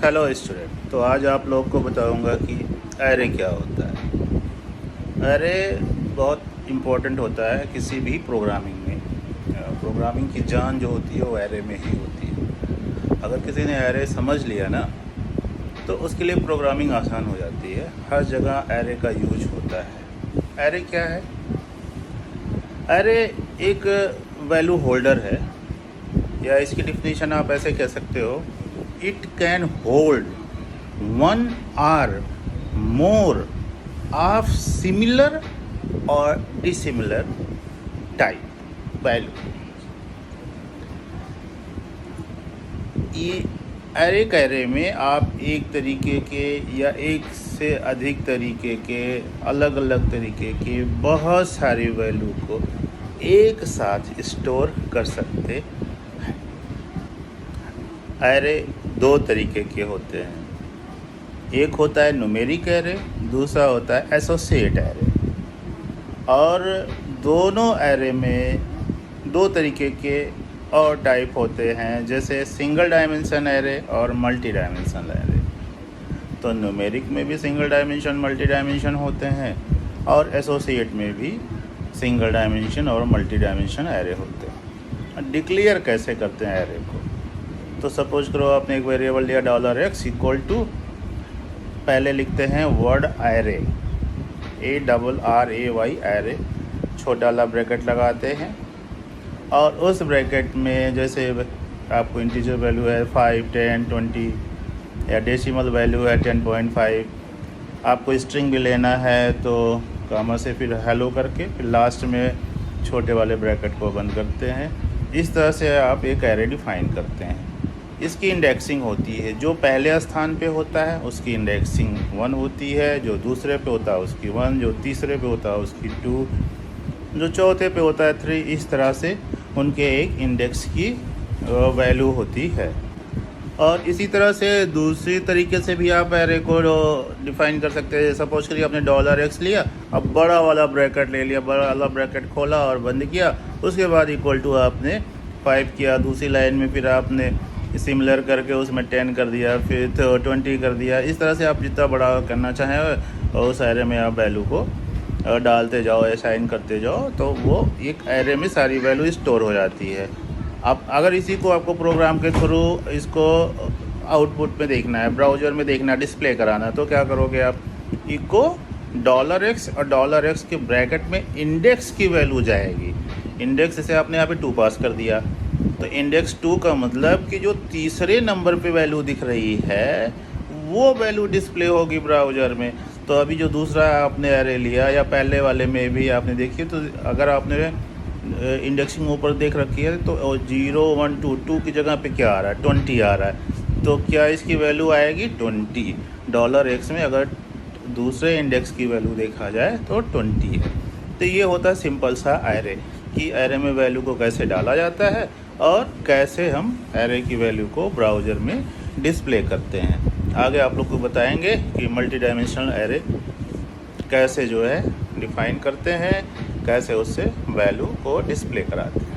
Hello student, तो आज आप लोग को बताऊंगा कि एरे क्या होता है। एरे बहुत इम्पोर्टेंट होता है किसी भी प्रोग्रामिंग में। प्रोग्रामिंग की जान जो होती है वो एरे में ही होती है। अगर किसी ने एरे समझ लिया ना तो उसके लिए प्रोग्रामिंग आसान हो जाती है। हर जगह एरे का यूज होता है। एरे क्या है? एरे एक वैल्यू होल्डर है, या इसकी डिफिनीशन आप ऐसे कह सकते हो, it can hold one or more of similar और डिसिमिलर टाइप वैल्यू। ये एरे में आप एक तरीके के या एक से अधिक तरीके के अलग अलग तरीके के बहुत सारी वैल्यू को एक साथ स्टोर कर सकते हैं। एरे दो तरीके के होते हैं, एक होता है न्यूमेरिक एरे, दूसरा होता है एसोसिएट एरे। और दोनों एरे में दो तरीके के और टाइप होते हैं, जैसे सिंगल डायमेंशन एरे और मल्टी डायमेंशन एरे। तो न्यूमेरिक में भी सिंगल डायमेंशन मल्टी डायमेंशन होते हैं, और एसोसिएट में भी सिंगल डायमेंशन और मल्टी डायमेंशन एरे होते हैं। डिक्लेयर कैसे करते हैं एरे को? तो सपोज करो आपने एक वेरिएबल लिया $x इक्वल टू, पहले लिखते हैं वर्ड एरे, ARRAY एरे, छोटा वाला ब्रैकेट लगाते हैं, और उस ब्रैकेट में जैसे आपको इंटीजर वैल्यू है 5, 10, 20, या डेसिमल वैल्यू है 10.5, आपको स्ट्रिंग भी लेना है तो कामा से फिर हेलो करके फिर लास्ट में छोटे वाले ब्रैकेट को बंद करते हैं। इस तरह से आप एक एरे डिफाइन करते हैं। इसकी इंडेक्सिंग होती है, जो पहले स्थान पे होता है उसकी इंडेक्सिंग 1 होती है, जो दूसरे पे होता है उसकी 1, जो तीसरे पे होता है उसकी 2, जो चौथे पे होता है 3। इस तरह से उनके एक इंडेक्स की वैल्यू होती है। और इसी तरह से दूसरी तरीके से भी आप एरे को डिफ़ाइन कर सकते हैं। सपोज करिए आपने $x लिया, अब बड़ा वाला ब्रैकेट ले लिया, बड़ा वाला ब्रैकेट खोला और बंद किया, उसके बाद इक्वल टू आपने 5 किया, दूसरी लाइन में फिर आपने सिमिलर करके उसमें 10 कर दिया, फिर 20 कर दिया। इस तरह से आप जितना बड़ा करना चाहें और उस एरे में आप वैल्यू को डालते जाओ, असाइन करते जाओ, तो वो एक एरे में सारी वैल्यू स्टोर हो जाती है। अब अगर इसी को आपको प्रोग्राम के थ्रू इसको आउटपुट में देखना है, ब्राउज़र में देखना है, डिस्प्ले कराना है, तो क्या करोगे आप, इको $x और $x के ब्रैकेट में इंडेक्स की वैल्यू जाएगी। इंडेक्स जैसे आपने यहाँ पे 2 पास कर दिया, तो इंडेक्स 2 का मतलब कि जो तीसरे नंबर पे वैल्यू दिख रही है वो वैल्यू डिस्प्ले होगी ब्राउज़र में। तो अभी जो दूसरा आपने एरे लिया या पहले वाले में भी आपने देखिए, तो अगर आपने इंडेक्सिंग ऊपर देख रखी है तो 0, 1, 2 की जगह पे क्या आ रहा है, 20 आ रहा है। तो क्या इसकी वैल्यू आएगी 20। $x में अगर दूसरे इंडेक्स की वैल्यू देखा जाए तो 20 है। तो ये होता है सिंपल सा एरे, कि एरे में वैल्यू को कैसे डाला जाता है और कैसे हम एरे की वैल्यू को ब्राउज़र में डिस्प्ले करते हैं। आगे आप लोग को बताएंगे कि मल्टी डायमेंशनल एरे कैसे जो है डिफ़ाइन करते हैं, कैसे उससे वैल्यू को डिस्प्ले कराते हैं।